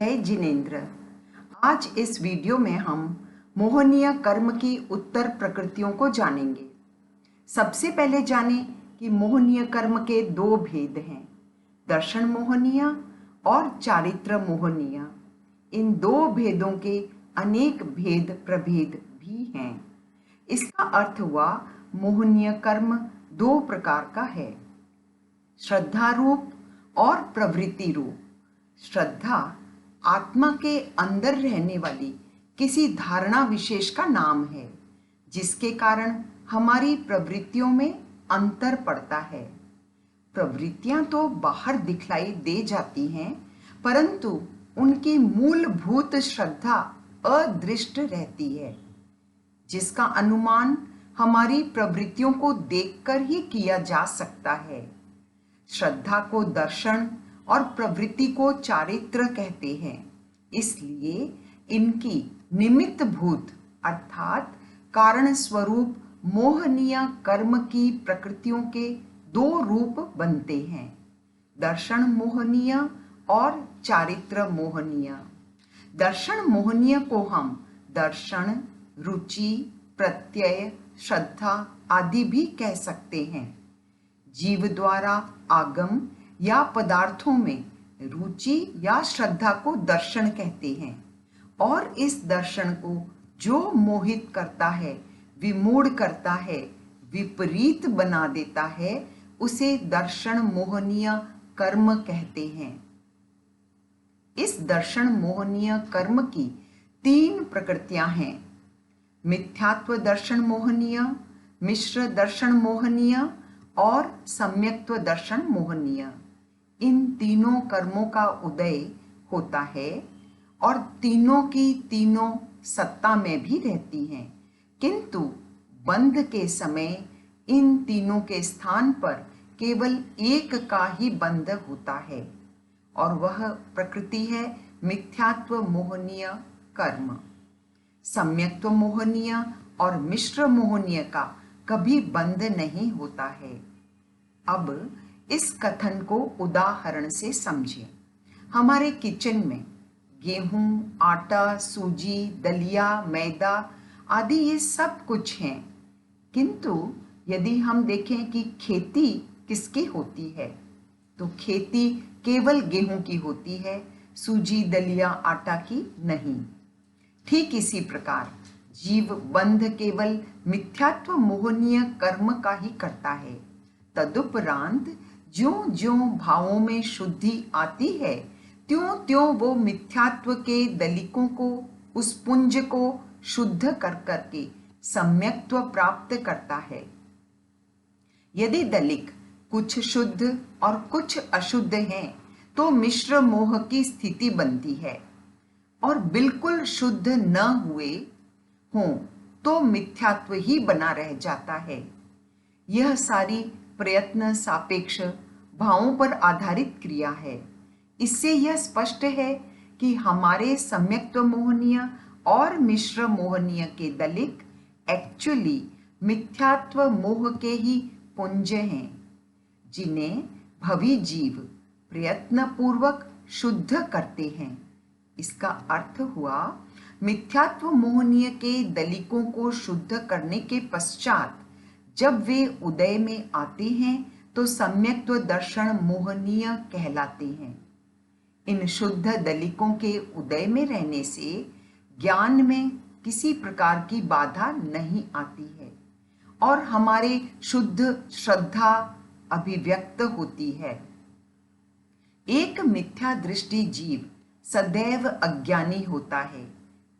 है जिनेंद्र। आज इस वीडियो में हम मोहनीय कर्म की उत्तर प्रकृतियों को जानेंगे। सबसे पहले जानें कि मोहनीय कर्म के दो भेद हैं, दर्शन मोहनीय और चारित्र मोहनीय। इन दो भेदों के अनेक भेद प्रभेद भी हैं। इसका अर्थ हुआ मोहनीय कर्म दो प्रकार का है, श्रद्धा रूप और प्रवृत्ति रूप। श्रद्धा आत्मा के अंदर रहने वाली किसी धारणा विशेष का नाम है, जिसके कारण हमारी प्रवृत्तियों में अंतर पड़ता है। प्रवृत्तियां तो बाहर दिखलाई दे जाती हैं, परंतु उनकी मूलभूत श्रद्धा अदृष्ट रहती है, जिसका अनुमान हमारी प्रवृत्तियों को देखकर ही किया जा सकता है। श्रद्धा को दर्शन और प्रवृत्ति को चारित्र कहते हैं। इसलिए इनकी निमित्त भूत अर्थात कारण स्वरूप मोहनीय कर्म की प्रकृतियों के दो रूप बनते हैं, दर्शन मोहनीय और चारित्र मोहनीय। दर्शन मोहनीय को हम दर्शन, रुचि, प्रत्यय, श्रद्धा आदि भी कह सकते हैं। जीव द्वारा आगम या पदार्थों में रुचि या श्रद्धा को दर्शन कहते हैं, और इस दर्शन को जो मोहित करता है, विमूढ़ करता है, विपरीत बना देता है, उसे दर्शन मोहनीय कर्म कहते हैं। इस दर्शन मोहनीय कर्म की तीन प्रकृतियां हैं, मिथ्यात्व दर्शन मोहनीय, मिश्र दर्शन मोहनीय और सम्यक्त्व दर्शन मोहनीय। इन तीनों कर्मों का उदय होता है और तीनों की तीनों सत्ता में भी रहती हैं, किंतु बंध के समय इन तीनों के स्थान पर केवल एक का ही बंध होता है, और वह प्रकृति है मिथ्यात्व मोहनीय कर्म। सम्यक्त्व मोहनीय और मिश्र मोहनीय का कभी बंध नहीं होता है। अब इस कथन को उदाहरण से समझें। हमारे किचन में गेहूं, आटा, सूजी, दलिया, मैदा आदि ये सब कुछ हैं, किंतु यदि हम देखें कि खेती किसकी होती है, तो खेती केवल गेहूं की होती है, सूजी, दलिया, आटा की नहीं। ठीक इसी प्रकार जीव बंध केवल मिथ्यात्व मोहनीय कर्म का ही करता है। तदुपरांत ज्यों ज्यों भावों में शुद्धि आती है, त्यों त्यों वो मिथ्यात्व के दलिकों को, उस पुंज को शुद्ध कर करके सम्यक्त्व प्राप्त करता है। यदि दलिक कुछ शुद्ध और कुछ अशुद्ध हैं, तो मिश्र मोह की स्थिति बनती है, और बिल्कुल शुद्ध न हुए हों तो मिथ्यात्व ही बना रह जाता है। यह सारी प्रयत्न सापेक्ष भावों पर आधारित क्रिया है। इससे यह स्पष्ट है कि हमारे सम्यक्त्व मोहनीय और मिश्र मोहनीय के दलिक एक्चुअली मिथ्यात्व मोह के ही पुंज हैं, जिन्हें भवी जीव प्रयत्न पूर्वक शुद्ध करते हैं। इसका अर्थ हुआ मिथ्यात्व मोहनीय के दलिकों को शुद्ध करने के पश्चात जब वे उदय में आते हैं तो सम्यक्त्व दर्शन मोहनीय कहलाते हैं। इन शुद्ध दलिकों के उदय में रहने से ज्ञान में किसी प्रकार की बाधा नहीं आती है, और हमारे शुद्ध श्रद्धा अभिव्यक्त होती है। एक मिथ्या दृष्टि जीव सदैव अज्ञानी होता है,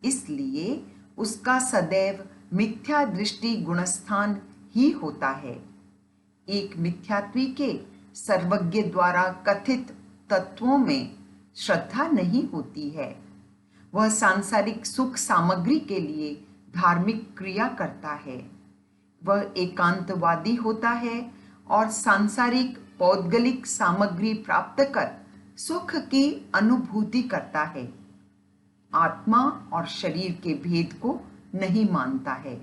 इसलिए उसका सदैव मिथ्या दृष्टि गुणस्थान ही होता है। एक मिथ्यात्वी के सर्वज्ञ द्वारा कथित तत्वों में श्रद्धा नहीं होती है। वह सांसारिक सुख सामग्री के लिए धार्मिक क्रिया करता है। वह एकांतवादी होता है और सांसारिक पौद्गलिक सामग्री प्राप्त कर सुख की अनुभूति करता है। आत्मा और शरीर के भेद को नहीं मानता है।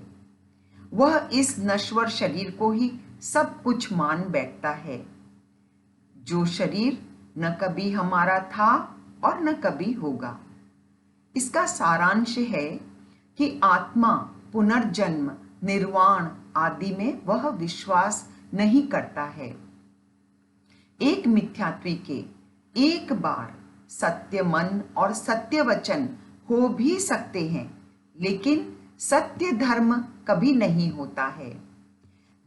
वह इस नश्वर शरीर को ही सब कुछ मान बैठता है। जो शरीर न कभी हमारा था और न कभी होगा। इसका सारांश है कि आत्मा पुनर्जन्म, निर्वाण आदि में वह विश्वास नहीं करता है। एक मिथ्यात्वी के एक बार सत्य मन और सत्य वचन हो भी सकते हैं, लेकिन सत्य धर्म कभी नहीं होता है।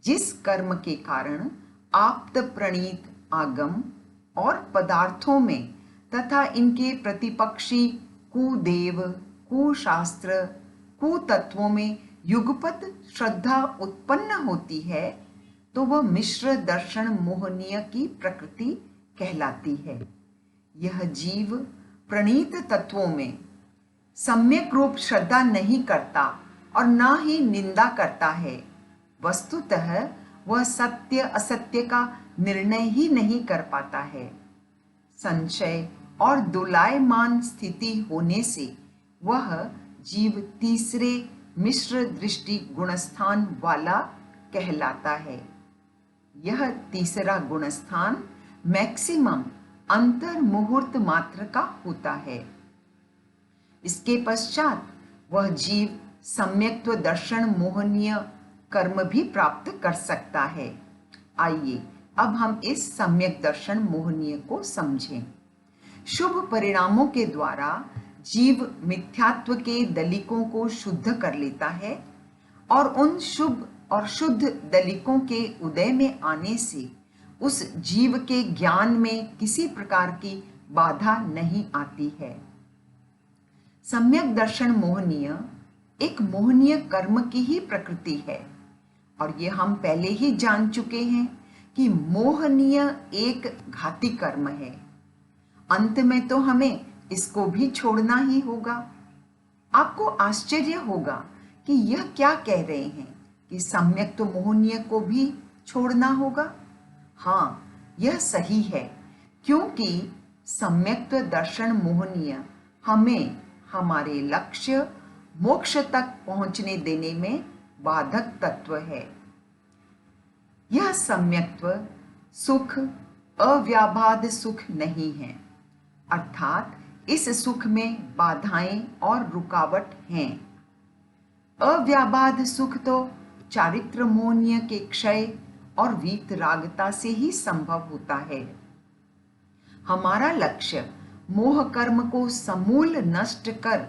जिस कर्म के कारण आप्त प्रणीत आगम और पदार्थों में तथा इनके प्रतिपक्षी कुदेव, कुशास्त्र, कुतत्वों में युगपत श्रद्धा उत्पन्न होती है, तो वह मिश्र दर्शन मोहनीय की प्रकृति कहलाती है। यह जीव प्रणीत तत्वों में सम्यक रूप श्रद्धा नहीं करता और न ही निंदा करता है। वस्तुतः वह सत्य असत्य का निर्णय ही नहीं कर पाता है। संशय और दोलायमान स्थिति होने से वह जीव तीसरे मिश्र दृष्टि गुणस्थान वाला कहलाता है। यह तीसरा गुणस्थान मैक्सिमम अंतर मुहूर्त मात्र का होता है। इसके पश्चात वह जीव सम्यक्त्व दर्शन मोहनीय कर्म भी प्राप्त कर सकता है। आइए अब हम इस सम्यक दर्शन मोहनीय को समझें। शुभ परिणामों के द्वारा जीव मिथ्यात्व के दलिकों को शुद्ध कर लेता है और उन शुभ और शुद्ध दलिकों के उदय में आने से उस जीव के ज्ञान में किसी प्रकार की बाधा नहीं आती है। सम्यक दर्शन मोहनीय एक मोहनीय कर्म की ही प्रकृति है और ये हम पहले ही जान चुके हैं कि मोहनीय एक घाती कर्म है। अंत में तो हमें इसको भी छोड़ना ही होगा। आपको आश्चर्य होगा कि यह क्या कह रहे हैं कि सम्यक तो मोहनीय को भी छोड़ना होगा। हाँ, यह सही है, क्योंकि सम्यक्त्व दर्शन मोहनीय हमें हमारे लक्ष्य मोक्ष तक पहुंचने देने में बाधक तत्व है। यह सम्यक्त्व सुख अव्याबाध सुख नहीं है, अर्थात इस सुख में बाधाएं और रुकावट हैं। अव्याबाध सुख तो चारित्र मोहनीय के क्षय और वीतरागता से ही संभव होता है। हमारा लक्ष्य मोह कर्म को समूल नष्ट कर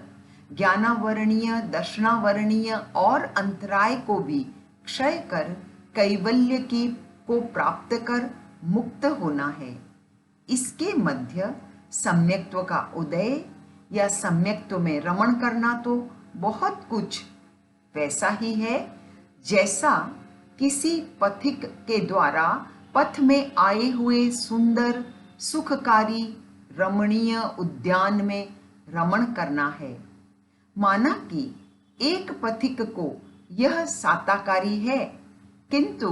ज्ञानावरणीय, दर्शनावरणीय और अंतराय को भी क्षय कर कैवल्य की को प्राप्त कर मुक्त होना है। इसके मध्य सम्यक्त्व का उदय या सम्यक्त्व में रमण करना तो बहुत कुछ वैसा ही है जैसा किसी पथिक के द्वारा पथ में आए हुए सुंदर सुखकारी रमणीय उद्यान में रमण करना है। माना कि एक पथिक को यह साताकारी है, किंतु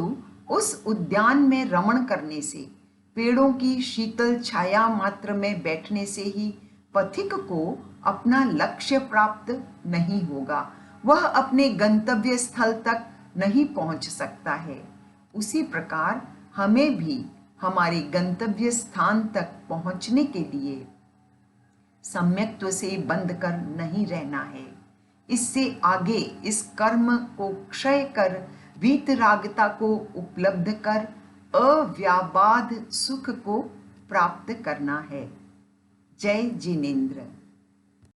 उस उद्यान में रमण करने से, पेड़ों की शीतल छाया मात्र में बैठने से ही पथिक को अपना लक्ष्य प्राप्त नहीं होगा, वह अपने गंतव्य स्थल तक नहीं पहुंच सकता है। उसी प्रकार हमें भी हमारे गंतव्य स्थान तक पहुंचने के लिए सम्यक्त्व से बंध कर नहीं रहना है। इससे आगे इस कर्म को क्षय कर वीतरागता को उपलब्ध कर अव्याबाध सुख को प्राप्त करना है। जय जिनेंद्र।